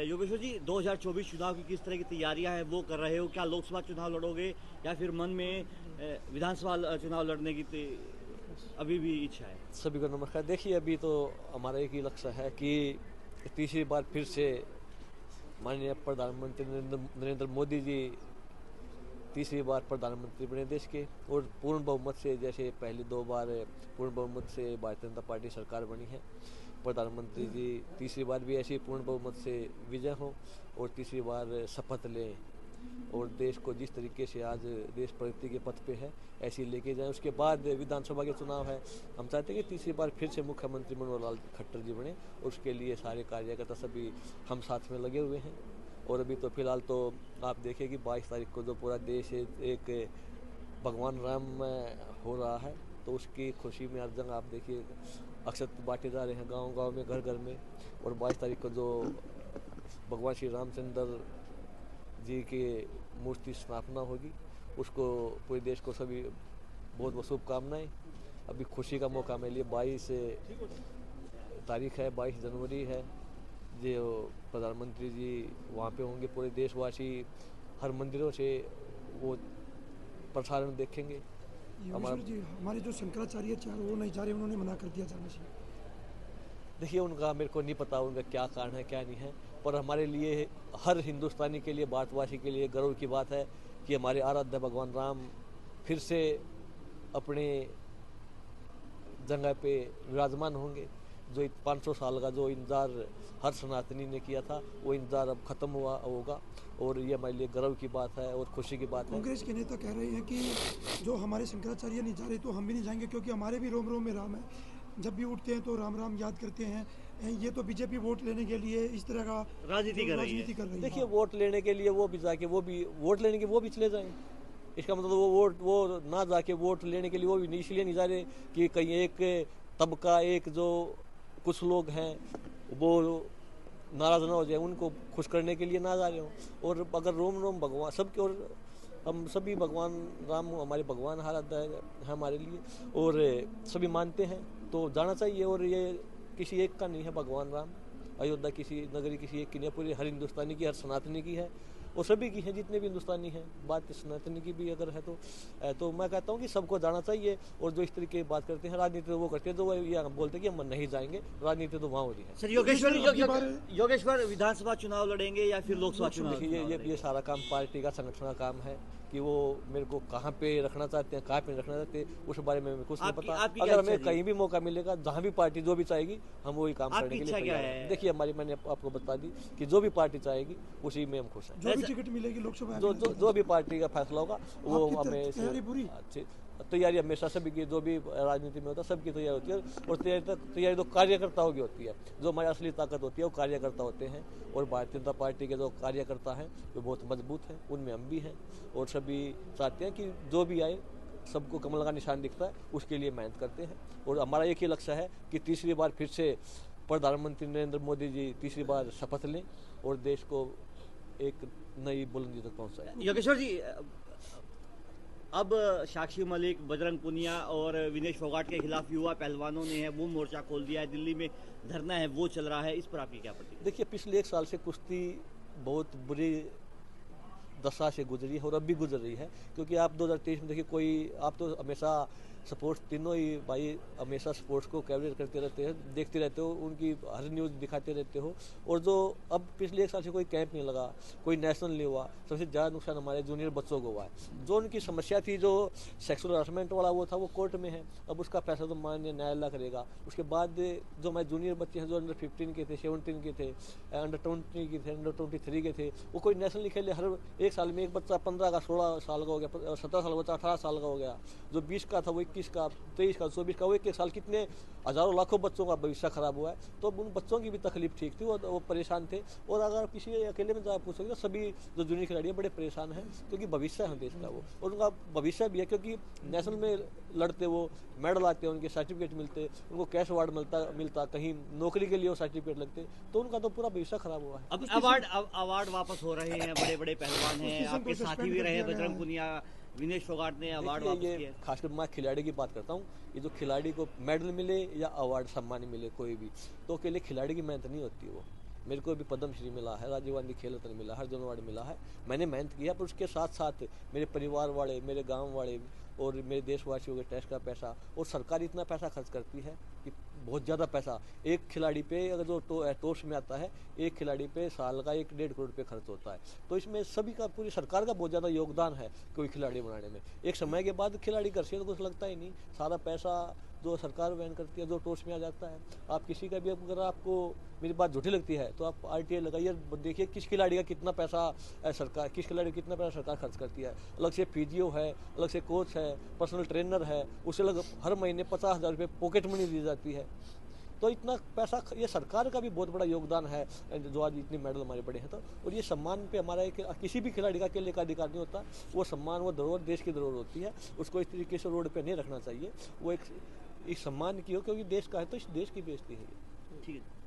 योगेश्वर जी, 2024 चुनाव की किस तरह की तैयारियां हैं वो कर रहे हो? क्या लोकसभा चुनाव लड़ोगे या फिर मन में विधानसभा चुनाव लड़ने की अभी भी इच्छा है? सभी को नमस्कार। देखिए, अभी तो हमारा एक ही लक्ष्य है कि तीसरी बार फिर से माननीय प्रधानमंत्री नरेंद्र मोदी जी तीसरी बार प्रधानमंत्री बने देश के, और पूर्ण बहुमत से, जैसे पहली 2 बार पूर्ण बहुमत से भारतीय जनता पार्टी सरकार बनी है, प्रधानमंत्री जी तीसरी बार भी ऐसी पूर्ण बहुमत से विजय हो और तीसरी बार शपथ लें और देश को जिस तरीके से आज देश प्रगति के पथ पे है ऐसे लेके जाएं। उसके बाद विधानसभा के चुनाव है। हम चाहते हैं कि तीसरी बार फिर से मुख्यमंत्री मनोहर लाल खट्टर जी बने, और उसके लिए सारे कार्यकर्ता सभी हम साथ में लगे हुए हैं। और अभी तो फिलहाल तो आप देखिए कि 22 तारीख को जो पूरा देश एक भगवान राम में हो रहा है, तो उसकी खुशी में हर जगह आप देखिए अक्षत बांटे जा रहे हैं गांव-गांव में, घर-घर में। और 22 तारीख को जो भगवान श्री रामचंद्र जी की मूर्ति स्थापना होगी, उसको पूरे देश को सभी बहुत बहुत शुभकामनाएं। अभी खुशी का मौका मेरे लिए 22 तारीख है, 22 जनवरी है, जो प्रधानमंत्री जी वहाँ पे होंगे। पूरे देशवासी हर मंदिरों से वो प्रसारण देखेंगे। हमारे जो शंकराचार्य वो नहीं जा रहे, उन्होंने मना कर दिया जाने से। देखिए, उनका मेरे को नहीं पता उनका क्या कारण है क्या नहीं है, पर हमारे लिए, हर हिंदुस्तानी के लिए, भारतवासी के लिए गर्व की बात है कि हमारे आराध्य भगवान राम फिर से अपने जगह पे विराजमान होंगे। जो 500 साल का जो इंतजार हर सनातनी ने किया था, वो इंतजार अब खत्म हुआ होगा, और ये हमारे लिए गर्व की बात है और खुशी की बात है। कांग्रेस के नेता कह रहे हैं कि जो हमारे शंकराचार्य नहीं जा रहे तो हम भी नहीं जाएंगे, क्योंकि हमारे भी रोम रोम में राम है, जब भी उठते हैं तो राम राम याद करते हैं। ये तो बीजेपी वोट लेने के लिए इस तरह का राजनीति कर रही है। देखिए, वोट लेने के लिए वो भी जाके वोट लेने के वो भी चले जाएं। इसका मतलब वो ना जाके वोट लेने के लिए वो भी इसलिए नहीं जा रहे कि कहीं एक तबका, एक जो कुछ लोग हैं वो नाराज ना हो जाए, उनको खुश करने के लिए ना जा रहे हो। और अगर रोम रोम भगवान सबके, और हम सभी भगवान राम हमारे भगवान आराध्य है हमारे लिए, और सभी मानते हैं तो जाना चाहिए। और ये किसी एक का नहीं है भगवान राम, अयोध्या किसी नगरी किसी एक की नहीं है, पूरी हर हिंदुस्तानी की, हर सनातनी की है, और सभी की है, जितने भी हिंदुस्तानी हैं। बात सनातनी की भी अगर है तो मैं कहता हूँ कि सबको जाना चाहिए। और जो इस तरीके की बात करते हैं राजनीति, तो वो करते हैं, तो वो ये बोलते हैं कि हम नहीं जाएंगे, राजनीति तो वहाँ हो रही है। सर, योगेश्वर विधानसभा चुनाव लड़ेंगे या फिर लोकसभा चुनाव? ये सारा काम पार्टी का, संगठन का काम है कि वो मेरे को कहाँ पे रखना चाहते हैं, कहाँ पे रखना चाहते हैं, उस बारे में कुछ नहीं पता। अगर हमें कहीं भी मौका मिलेगा, जहाँ भी पार्टी जो भी चाहेगी, हम वही काम करने के लिए तैयार हैं। देखिए, मैंने आपको बता दी कि जो भी पार्टी चाहेगी उसी में हम खुश हैं। जो भी टिकट मिलेगी लोकसभा, जो भी पार्टी का फैसला होगा वो हमें तैयारी हमेशा सभी की, जो भी राजनीति में होता है सबकी तैयारी होती है। और तैयारी तो कार्यकर्ताओं की होती है। जो हमारी असली ताकत होती है वो कार्यकर्ता होते हैं, और भारतीय जनता पार्टी के जो कार्यकर्ता हैं वो बहुत मजबूत हैं, उनमें हम भी हैं। और सभी चाहते हैं कि जो भी आए सबको कमल का निशान दिखता है, उसके लिए मेहनत करते हैं। और हमारा एक ही लक्ष्य है कि तीसरी बार फिर से प्रधानमंत्री नरेंद्र मोदी जी तीसरी बार शपथ लें और देश को एक नई बुलंदी तक पहुँचाएं। योगेश्वर जी, अब साक्षी मलिक, बजरंग पुनिया और विनेश फोगाट के खिलाफ युवा पहलवानों ने वो मोर्चा खोल दिया है, दिल्ली में धरना है वो चल रहा है, इस पर आपकी क्या प्रतिक्रिया? देखिए, पिछले 1 साल से कुश्ती बहुत बुरी दशा से गुजरी है और अब भी गुजर रही है। क्योंकि आप 2023 में देखिए, आप तो हमेशा स्पोर्ट्स, तीनों ही भाई हमेशा स्पोर्ट्स को कवरेज करते रहते हैं, देखते रहते हो, उनकी हर न्यूज़ दिखाते रहते हो। और जो अब पिछले 1 साल से कोई कैंप नहीं लगा, कोई नेशनल नहीं हुआ, सबसे ज़्यादा नुकसान हमारे जूनियर बच्चों को हुआ है। जो उनकी समस्या थी, जो सेक्सुअल हरासमेंट वाला वो था, वो कोर्ट में है। अब उसका फैसला तो माननीय न्यायालय करेगा। उसके बाद जो हमारे जूनियर बच्चे हैं, जो अंडर 15 के थे, 17 के थे, अंडर 20 के थे, अंडर 23 के थे, वो कोई नेशनल नहीं खेले। हर 1 साल में एक बच्चा 15 का 16 साल का हो गया, 17 साल का बच्चा 18 साल का हो गया, जो 20 का था वो 21 का, 23 का, 24 का, वो एक साल कितने हजारों लाखों बच्चों का भविष्य खराब हुआ है। तो उन बच्चों की भी तकलीफ ठीक थी, वो परेशान थे। और अगर किसी अकेले में आप पूछोगे तो सभी जो जूनियर खिलाड़ी बड़े परेशान हैं, क्योंकि भविष्य है देश का वो, और उनका भविष्य भी है। क्योंकि नेशनल में लड़ते, वो मेडल आते हैं, उनके सर्टिफिकेट मिलते, उनको कैश अवार्ड मिलता, कहीं नौकरी के लिए वो सर्टिफिकेट लगते, तो उनका तो पूरा भविष्य खराब हुआ है। अब अवार्ड वापस हो रहे हैं, बड़े बड़े पहलवान हैं, आपके साथी भी रहे बजरंग पुनिया, विनेश फोगाट ने अवार्ड वापस किया। खासकर मैं खिलाड़ी की बात करता हूँ, ये जो खिलाड़ी को मेडल मिले या अवार्ड सम्मान मिले कोई भी, तो अकेले खिलाड़ी की मेहनत नहीं होती। वो मेरे को भी पद्म श्री मिला है, राजीव गांधी खेल रत्न मिला, अर्जुन अवार्ड मिला है। मैंने मेहनत किया, पर उसके साथ साथ मेरे परिवार वाले, मेरे गांव वाले और मेरे देशवासियों के टैक्स का पैसा, और सरकार इतना पैसा खर्च करती है कि बहुत ज़्यादा पैसा एक खिलाड़ी पे, अगर जो टॉस में आता है, एक खिलाड़ी पे साल का 1-1.5 करोड़ रुपये खर्च होता है। तो इसमें सभी का, पूरी सरकार का बहुत ज़्यादा योगदान है कोई खिलाड़ी बनाने में। एक समय के बाद खिलाड़ी घर से तो कुछ लगता ही नहीं, सारा पैसा जो सरकार वहन करती है, जो टॉस में आ जाता है। आप किसी का भी, अगर आपको मेरी बात झूठी लगती है तो आप RTI लगाइए, देखिए किस खिलाड़ी का कितना पैसा सरकार, किस खिलाड़ी कितना पैसा सरकार खर्च करती है। अलग से फिजियो है, अलग से कोच है, पर्सनल ट्रेनर है, उसे अलग हर महीने 50,000 रुपये पॉकेट मनी दी जाती है। तो इतना पैसा, ये सरकार का भी बहुत बड़ा योगदान है जो आज इतने मेडल हमारे बड़े हैं। तो और ये सम्मान पे हमारा एक, किसी भी खिलाड़ी का अकेले का अधिकार नहीं होता। वो सम्मान, वो धरोहर देश की धरोहर होती है, उसको इस तरीके से रोड पे नहीं रखना चाहिए। वो एक सम्मान की हो, क्योंकि देश का है तो इस देश की बेइज्जती है। ठीक है।